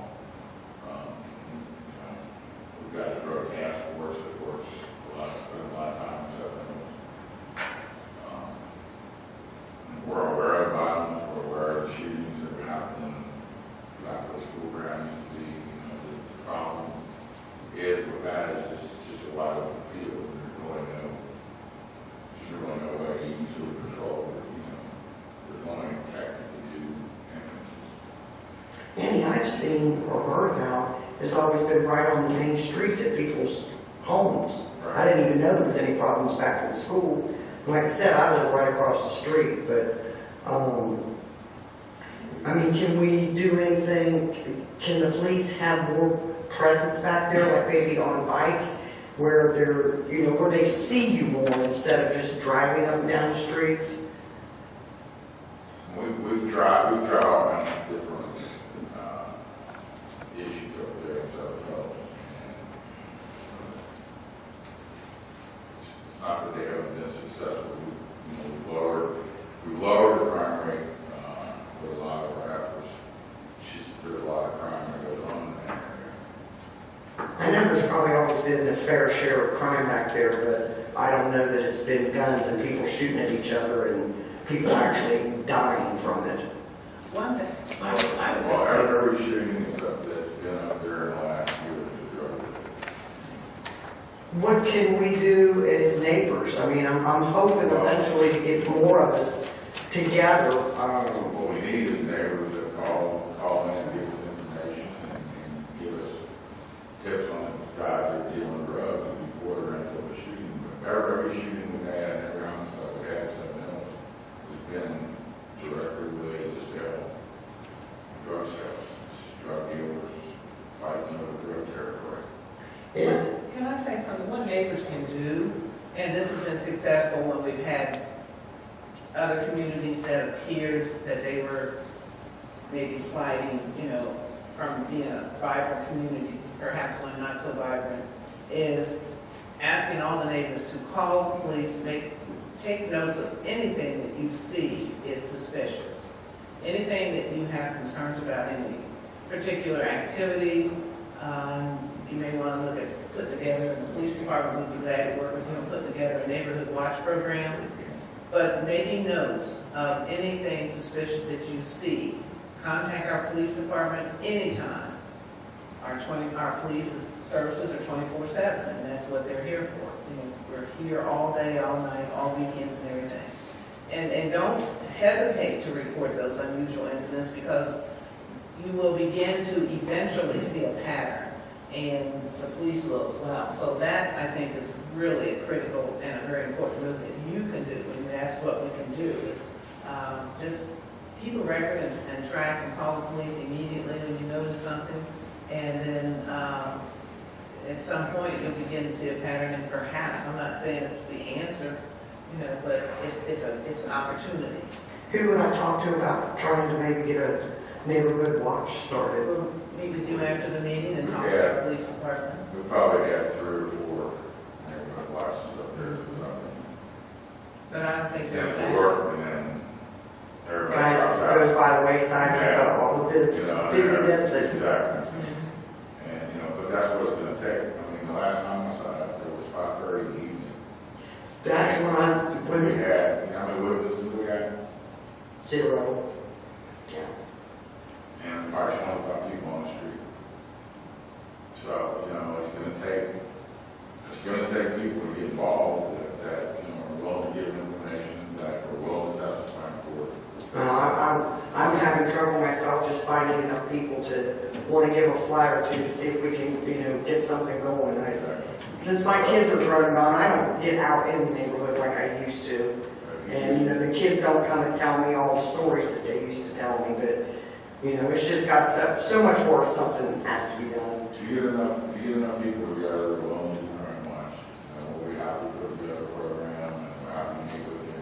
I've seen or heard about has always been right on the main streets at people's homes. I didn't even know there was any problems back in the school. Like I said, I live right across the street, but, I mean, can we do anything? Can the police have more presence back there, like maybe on bikes, where they're, you know, where they see you more instead of just driving up and down the streets? We've tried all kinds of different issues up there, so it's not that they haven't been successful. We've lowered the crime rate with a lot of our efforts. There's a lot of crime that goes on in that area. I know there's probably always been a fair share of crime back there, but I don't know that it's been guns and people shooting at each other and people actually dying from it. One thing, I would just Well, say, every shooting that's been up there in the last year is a drug. What can we do as neighbors? I mean, I'm hoping eventually to get more of us together. What we need is neighbors that call in and give us information and give us tips on guys that are dealing drugs before they're into a shooting. But every shooting we've had, every homicide we had, something else has been directly related to drug sales, drug dealers fighting over drug territory. can I say something? What neighbors can do, and this has been successful when we've had other communities that appeared that they were maybe sliding, you know, from being a vibrant community, perhaps one not so vibrant, is asking all the neighbors to call the police, take notes of anything that you see is suspicious. Anything that you have concerns about, any particular activities, you may want to look at, put together, the police department would be glad to work with you and put together a neighborhood watch program. But making notes of anything suspicious that you see, contact our police department anytime. Our police services are 24/7, and that's what they're here for. You know, we're here all day, all night, all weekends and everything. And don't hesitate to report those unusual incidents, because you will begin to eventually see a pattern, and the police will as well. So that, I think, is really a critical and a very important move that you can do. And that's what we can do, is just keep a record and track and call the police immediately when you notice something. And then at some point you'll begin to see a pattern, and perhaps, I'm not saying it's the answer, you know, but it's an opportunity. Who would I talk to about trying to maybe get a neighborhood watch started? We'll meet with you after the meeting and talk to our police department. We probably have 3 or 4 neighborhood watches up there. But I don't think there's It's that. work, and then everybody Guys, drops it out. goes by the wayside with Yeah. all the business, You know, busyness that. Exactly. And, you know, but that's what it's gonna take. I mean, the last time I saw it, it was 5:30 in the evening. That's when We had, you know how many witnesses we had? 0. Yeah. And probably 25 people on the street. So, you know, it's gonna take people to get involved that, you know, are willing to give information, that are willing to testify in court. I'm having trouble myself just finding enough people to want to give a flyer to see if we can, you know, get something going. Since my kids are grown up, I don't get out in the neighborhood like I used to. And, you know, the kids don't come and tell me all the stories that they used to tell me, but, you know, it's just got so much worse. Something has to be done. If you get enough people together that are willing to do very much, we'll be happy to put together a program, and we're happy to meet with you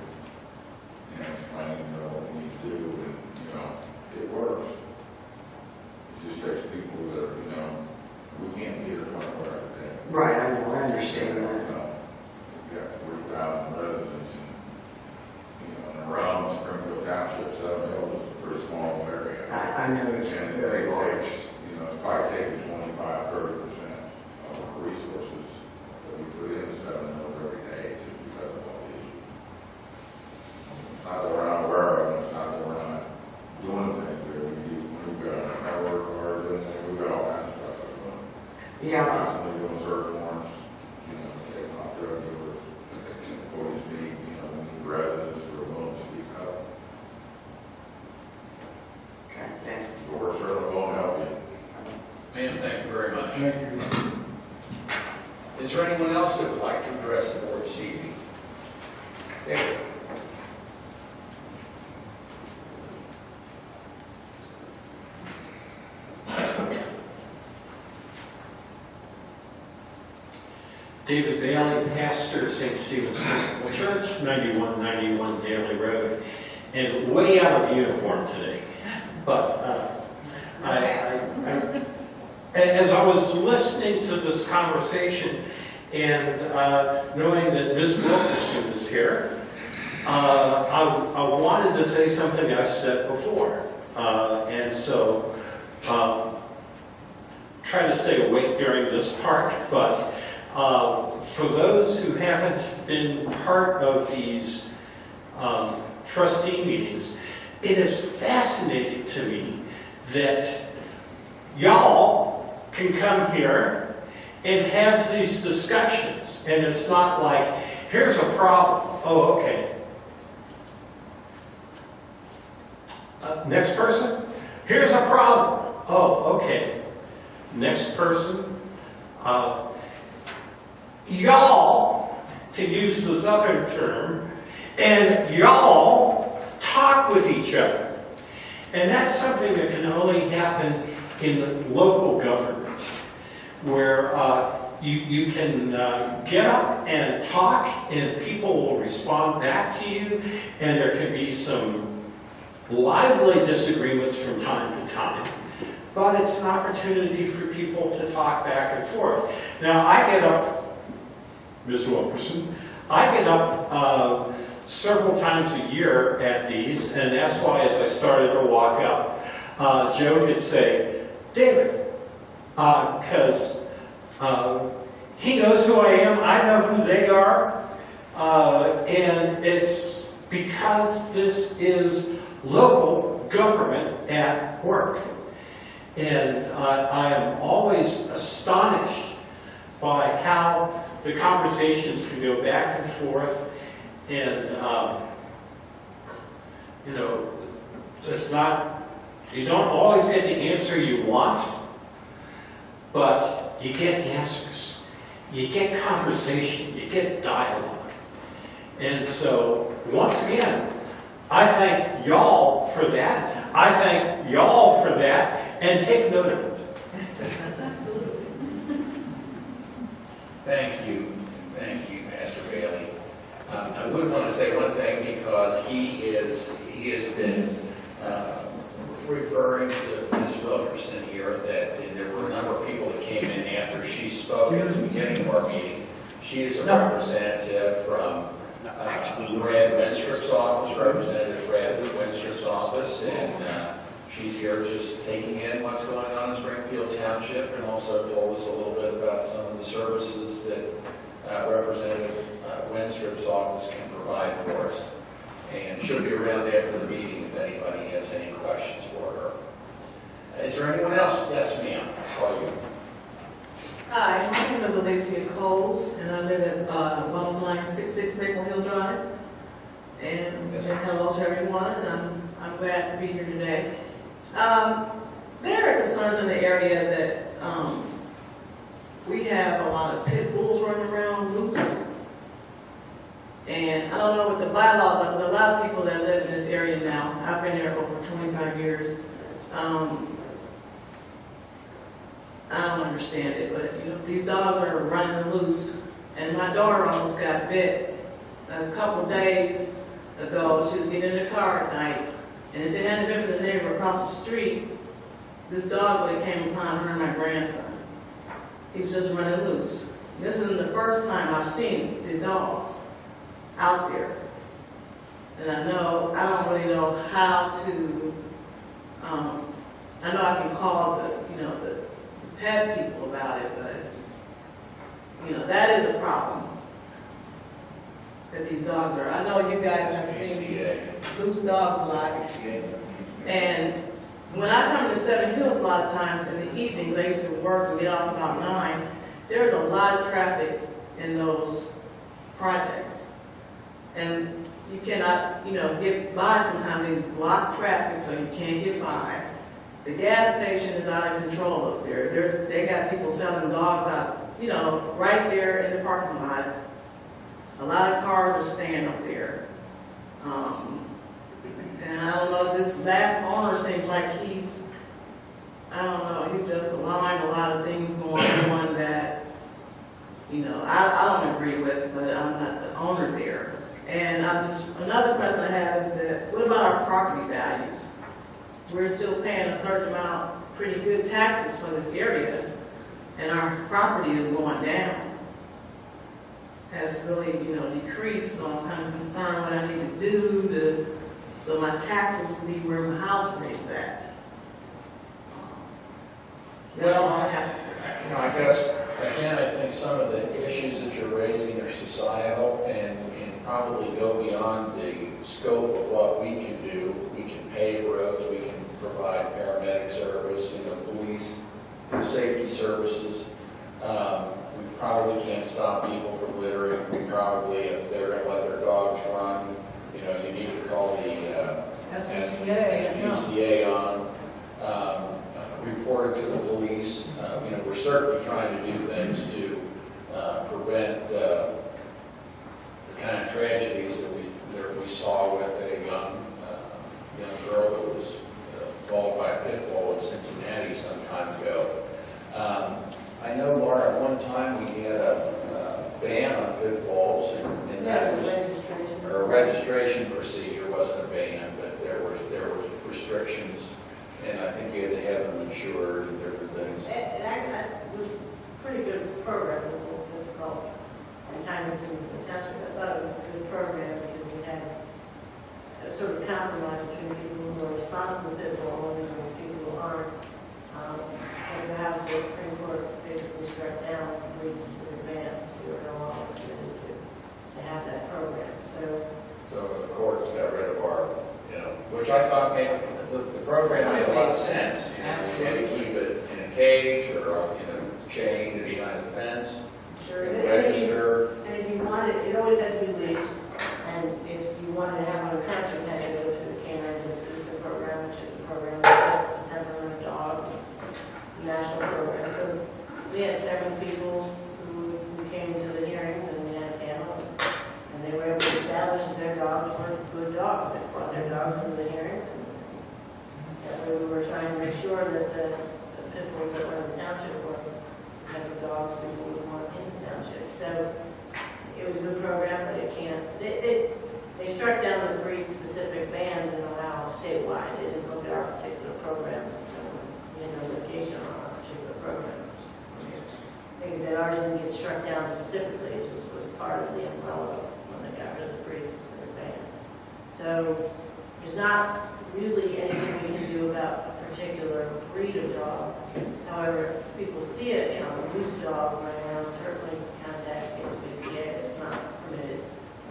and explain, you know, what we need to do, and, you know, it works. It just takes people that, you know, we can't be at 24 hours a day. Right, I know, I understand that. You know, we've got 40,000 residents, and, you know, and around Springfield Township, South Hill is a pretty small area. I know it's And very it large. takes, you know, it's probably taking 25-30% of our resources that we put into Seven Hills every day just because of all the issues. Not that we're not aware of them, it's not that we're not doing things there. We've got a network cards in there, we've got all kinds of stuff that we're doing. Yeah. Constantly doing search warrants, you know, taking off drug dealers, always need, you know, we need residents who are willing to speak up. Okay, thanks. So we're certainly willing to help you. Ma'am, thank you very much. Thank you. Is there anyone else that would like to address the board this evening? David? David Bailey, pastor, St. Stephen's Episcopal Church, 9191 Daly Road, and way out of uniform today. But as I was listening to this conversation and knowing that Ms. Wilkerson is here, I wanted to say something I've said before. And so try to stay awake during this part, but for those who haven't been part of these trustee meetings, it is fascinating to me that y'all can come here and have these discussions, and it's not like, here's a problem, oh, okay. Next person, here's a problem, oh, okay. Next person, y'all, to use the Southern term, and y'all talk with each other. And that's something that can only happen in local government, where you can get up and talk and people will respond back to you, and there can be some lively disagreements from time to time. But it's an opportunity for people to talk back and forth. Now, I get up, Ms. Wilkerson, I get up several times a year at these, and that's why as I started to walk up, Joe could say, David, because he knows who I am, I know who they are, and it's because this is local government at work. And I am always astonished by how the conversations can go back and forth, and you know, it's not, you don't always get the answer you want, but you get answers, you get conversation, you get dialogue. And so once again, I thank y'all for that. I thank y'all for that, and take note of it. Thank you, Pastor Bailey. I would want to say one thing, because he has been referring to Ms. Wilkerson here, that there were a number of people that came in after she spoke at the beginning of our meeting. She is a representative from Brad Winstrup's office, Representative Brad Winstrup's office, and she's here just taking in what's going on in Springfield Township, and also told us a little bit about some of the services that Representative Winstrup's office can provide for us. And she'll be around after the meeting if anybody has any questions for her. Is there anyone else? Yes, ma'am. I saw you. Hi, my name is Alicia Coles, and I live at 10966 Maple Hill Drive. And say hello to everyone, and I'm glad to be here today. There are concerns in the area that we have a lot of pit bulls running around loose. And I don't know what the bylaws are, but a lot of people that live in this area now, I've been there over 25 years, I don't understand it, but you know, these dogs are running loose, and my daughter almost got bit a couple days ago. She was getting in the car at night, and if it hadn't been for the neighbor across the street, this dog would have came upon her and my grandson. He was just running loose. And this isn't the first time I've seen the dogs out there, and I don't really know how to. I know I can call the pet people about it, but that is a problem that these dogs are. I know you guys have seen loose dogs a lot, and when I come to Seven Hills a lot of times in the evenings, I used to work and get off about 9. There's a lot of traffic in those projects, and you cannot get by. Sometimes they block traffic so you can't get by. The gas station is out of control up there. They got people selling dogs out, you know, right there in the parking lot. A lot of cars are staying up there. And I don't know, this last owner seems like he's just allowing a lot of things going on that, you know, I don't agree with, but I'm not the owner there. And another question I have is that, what about our property values? We're still paying a certain amount, pretty good taxes for this area, and our property is going down. Has really, you know, decreased, so I'm kind of concerned what I need to do so my taxes will be where my house rate's at. Well, I guess, again, I think some of the issues that you're raising are societal and probably go beyond the scope of what we can do. We can pave roads, we can provide paramedic service, you know, police, safety services. We probably can't stop people from littering. We probably, if they're going to let their dogs run, you know, you need to call the SPCA on, report it to the police. You know, we're certainly trying to do things to prevent the kind of tragedies that we saw with a young girl that was mauled by a pit bull in Cincinnati some time ago. I know, Laura, at one time we had a ban on pit bulls, and that was a registration procedure, wasn't a ban, but there was restrictions, and I think you had to have them insured and different things. That was a pretty good program. It was a little difficult at times in the township. I thought it was a good program because we had a sort of compromise between people who are responsible for pit bull owners and people who aren't. And the House of the Supreme Court basically struck down breed specific bans. We were no longer committed to have that program. So the courts got rid of our, you know, which I thought made the program made a lot of sense. You know, we had to keep it in a cage or, you know, chained behind a fence. Sure. And register. And if you wanted, it always had to be leashed. And if you wanted to have one of the township, you had to go to the Canine Citizen Program, which is a program that tests the temperament of dogs, national program. So we had several people who came to the hearings, and we had a panel, and they were able to establish that their dogs were good dogs. They brought their dogs to the hearing. That way we were trying to make sure that the pit bulls that were in the township were the type of dogs people would want in the township. So it was a good program, but it can't. They struck down the breed-specific bans and allow statewide. They didn't look at our particular program, so we had no litigation on our particular program. Maybe that ours didn't get struck down specifically, it just was part of the umbrella when they got rid of the breed-specific bans. So there's not really anything we can do about a particular breed of dog. However, if people see it, you know, a loose dog running around, certainly contact the SPCA. It's not permitted.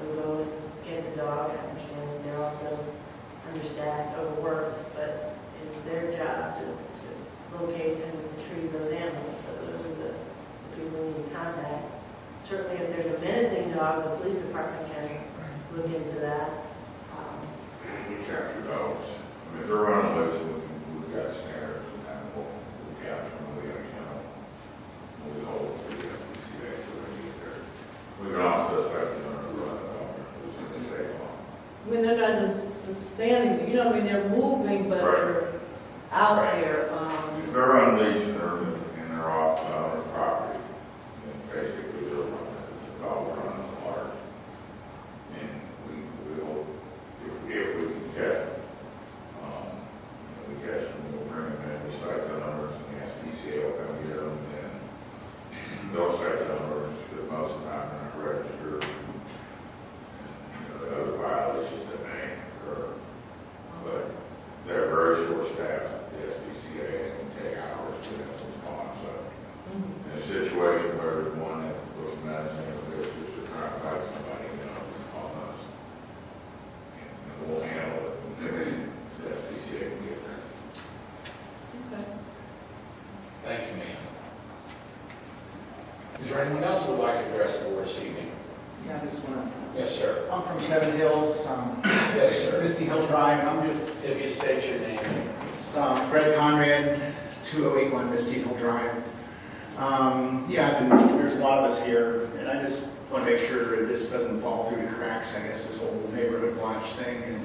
We go and get the dog. I understand that they're also understaffed, overworked, but it's their job to locate and retrieve those animals. So those are the people we need to contact. Certainly, if there's a menacing dog, the police department can look into that. We capture dogs. I mean, if they're running loose, we've got snares and that, we'll capture them, we got a kennel. We hold the SPCA so they get there. We can also set them on the dog, which is a law. I mean, they're not just standing, you know, I mean, they're moving, but they're out there. If they're on leash and they're off on their property, then basically they're running, the dog running hard. And we will, if we can catch them, we catch them, we'll bring them in, we cite the numbers, and the SPCA will come get them, and they'll cite the numbers, but most of the time they're not registered. And, you know, the other violations that may occur. But they're very short-staffed, the SPCA, and it can take hours to get them respond. So in a situation where there's one that was menacing or vicious or trying to fight somebody, you know, on us, and we'll handle it until the SPCA can get there. Thank you, ma'am. Is there anyone else who would like to address the board this evening? Yeah, I just want to. Yes, sir. I'm from Seven Hills. Yes, sir. Misty Hill Drive. I'm just. If you state your name. Fred Conrad, 2081 Misty Hill Drive. There's a lot of us here, and I just want to make sure that this doesn't fall through the cracks, I guess, this whole neighborhood watch thing,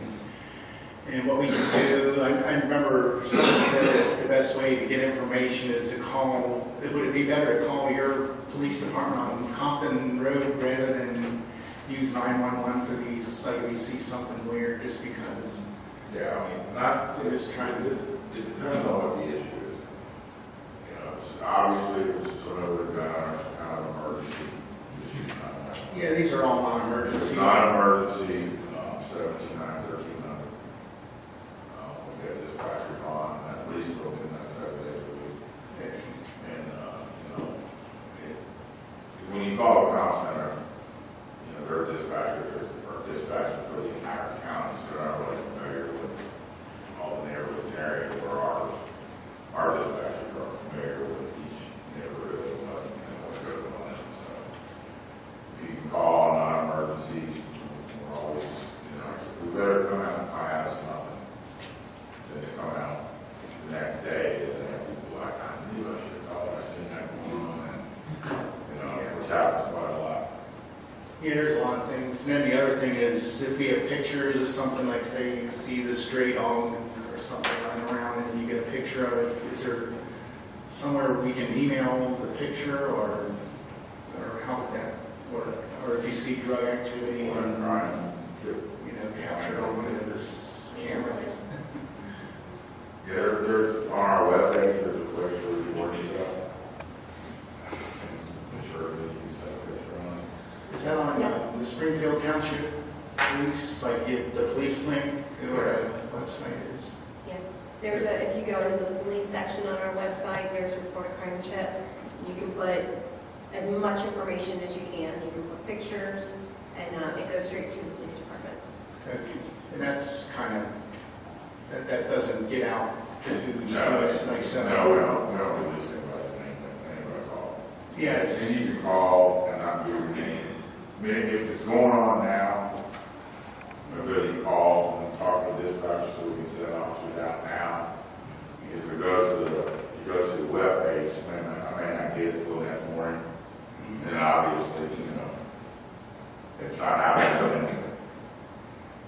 and what we can do. I remember someone said that the best way to get information is to call, would it be better to call your police department on Compton Road rather than use 911 for these, like if we see something weird, just because? Yeah, I mean, we're just trying to. It depends on what the issue is. You know, obviously, it was sort of a kind of emergency issue. Yeah, these are all non-emergency. Non-emergency, 17,913. We get dispatchers on at least open 7 days a week. And, when you call a call center, they're dispatchers or dispatchers for the entire county, so they're not really familiar with all the neighborhoods and areas where our dispatchers are familiar with each neighborhood and what goes on. So if you can call non-emergency, we're always, we better come out and find out it's nothing than to come out the next day and have people like, I knew I should have called, I seen that going on, and which happens quite a lot. Yeah, there's a lot of things. And then the other thing is, if we have pictures of something, like say you see the stray dog or something running around and you get a picture of it, is there somewhere we can email the picture, or how would that work? Or if you see drug activity and, captured on one of those cameras? Yeah, there's on our webpage, there's a place where we work it out. Is that on the Springfield Township police, like the police link, or a website is? Yeah, if you go into the police section on our website, there's report a crime check. You can put as much information as you can. You can put pictures, and it goes straight to the police department. Okay, and that's kind of, that doesn't get out to who's doing it, like so. No, we don't release anybody call. Yes. And you can call and not give your name. I mean, if it's going on now, maybe call and talk to dispatcher so we can send officers out now. If it goes to the webpage, I may not get it till that morning. And obviously, it's not happening.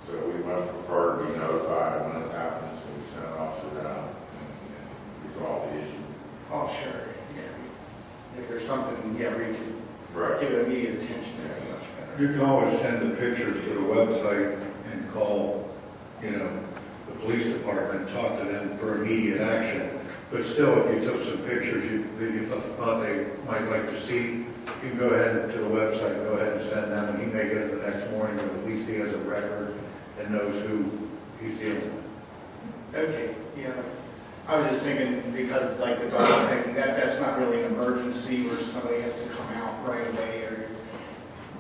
So we much prefer to be notified when it's happening, so we send officers out and resolve the issue. Oh, sure, yeah. If there's something, yeah, where you can Right. give it immediate attention, that'd be much better. You can always send the pictures to the website and call, the police department, talk to them for immediate action. But still, if you took some pictures that you thought they might like to see, you can go ahead to the website, go ahead and send them, and he may get it the next morning, but at least he has a record and knows who he's dealing with. Okay, yeah. I was just thinking, because like the dog thing, that's not really an emergency where somebody has to come out right away, or.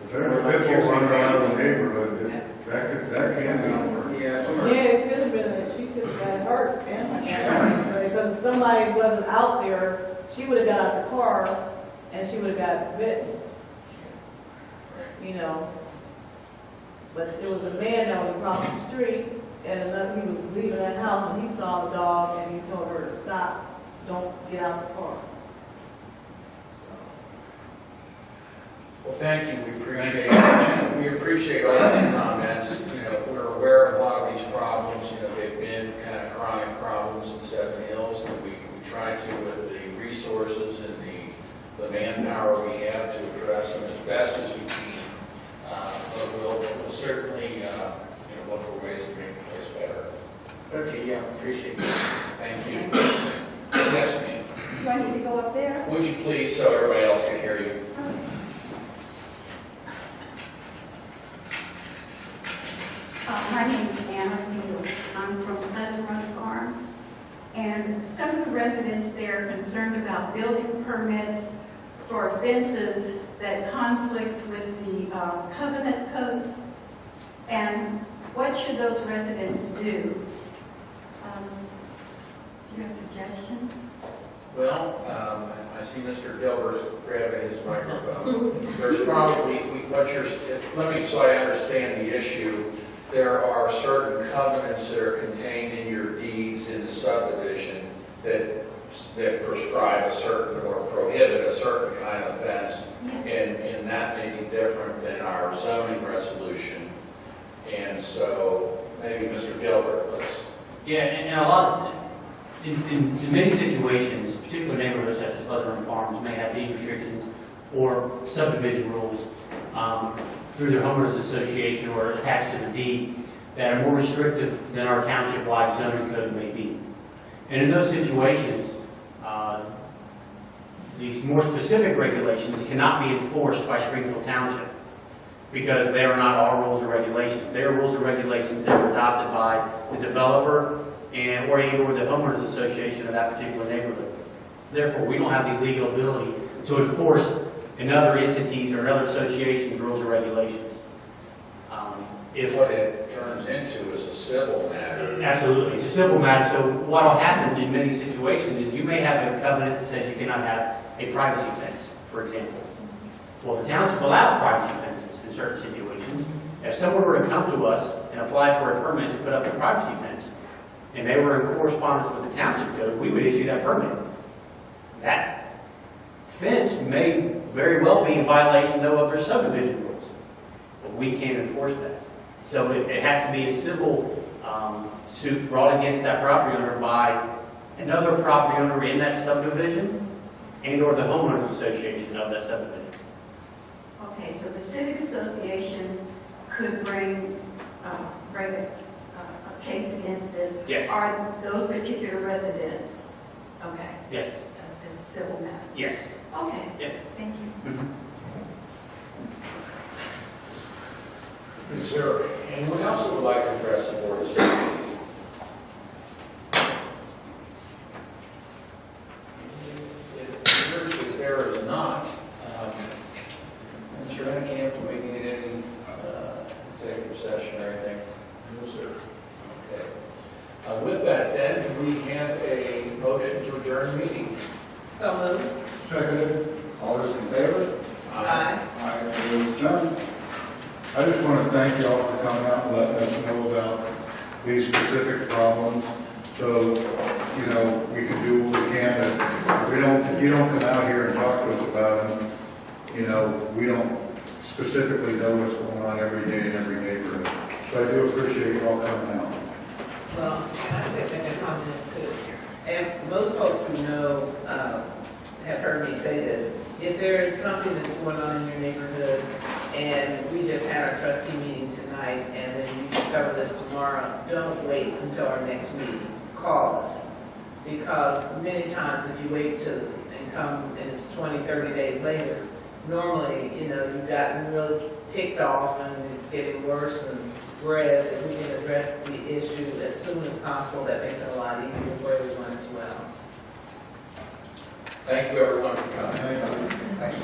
If every people run around the neighborhood, that can be. Yeah, it could have been, she could have got hurt, because if somebody wasn't out there, she would have got out the car and she would have got bitten. But there was a man that was across the street, and he was leaving that house, and he saw the dog, and he told her to stop, don't get out the car. Well, thank you, we appreciate all these comments. We're aware of a lot of these problems, they've been kind of chronic problems in Seven Hills, and we try to, with the resources and the manpower we have, to address them as best as we can. But we'll certainly, look for ways to make the place better. Okay, yeah, appreciate it. Thank you. Yes, ma'am. Do I need to go up there? Would you please, so everybody else can hear you? My name is Anna Fields. I'm from Pleasant Run Farms. And some of the residents there are concerned about building permits for fences that conflict with the covenant codes. And what should those residents do? Do you have suggestions? Well, I see Mr. Gilbert's grabbing his microphone. There's probably, so I understand the issue. There are certain covenants that are contained in your deeds in the subdivision that prescribe a certain or prohibit a certain kind of fence, and that may be different than our zoning resolution. And so maybe Mr. Gilbert, let's. Yeah, and a lot of, in many situations, particular neighborhoods such as Pleasant Run Farms may have deed restrictions or subdivision rules through their homeowners association or attached to the deed that are more restrictive than our township-wide zoning code may be. And in those situations, these more specific regulations cannot be enforced by Springfield Township because they are not our rules or regulations. They are rules or regulations that are adopted by the developer or the homeowners association of that particular neighborhood. Therefore, we don't have the legal ability to enforce in other entities or other associations rules or regulations. If what it turns into is a civil matter. Absolutely, it's a civil matter. So what will happen in many situations is you may have a covenant that says you cannot have a privacy fence, for example. Well, the township allows privacy fences in certain situations. If someone were to come to us and apply for a permit to put up a privacy fence, and they were in correspondence with the township code, we would issue that permit. That fence may very well be in violation, though, of their subdivision rules, but we can't enforce that. So it has to be a civil suit brought against that property owner by another property owner in that subdivision and or the homeowners association of that subdivision. Okay, so the civic association could bring a case against it? Yes. Are those particular residents, okay, Yes. as a civil matter? Yes. Okay, Yep. thank you. Mhm. Is there anyone else that would like to address the board this evening? It appears that there is not. Mr. Hennekamp, do we need any executive session or anything? No, sir. Okay. With that, then, do we have a motion to adjourn the meeting? So moved. Seconded. All those in favor? Aye. Aye. Opposed? None? I just want to thank you all for coming out and letting us know about these specific problems. So, you know, we can do what we can. If you don't come out here and talk to us about them, you know, we don't specifically know what's going on every day in every neighborhood. So I do appreciate you all coming out. Well, can I say a comment too? And most folks who know have heard me say this. If there is something that's going on in your neighborhood, and we just had our trustee meeting tonight, and then you discover this tomorrow, don't wait until our next meeting. Call us. Because many times if you wait and come and it's 20, 30 days later, normally, you know, you've gotten really ticked off and it's getting worse. And whereas if we can address the issue as soon as possible, that makes it a lot easier for everyone as well. Thank you, everyone, for coming. Thank you.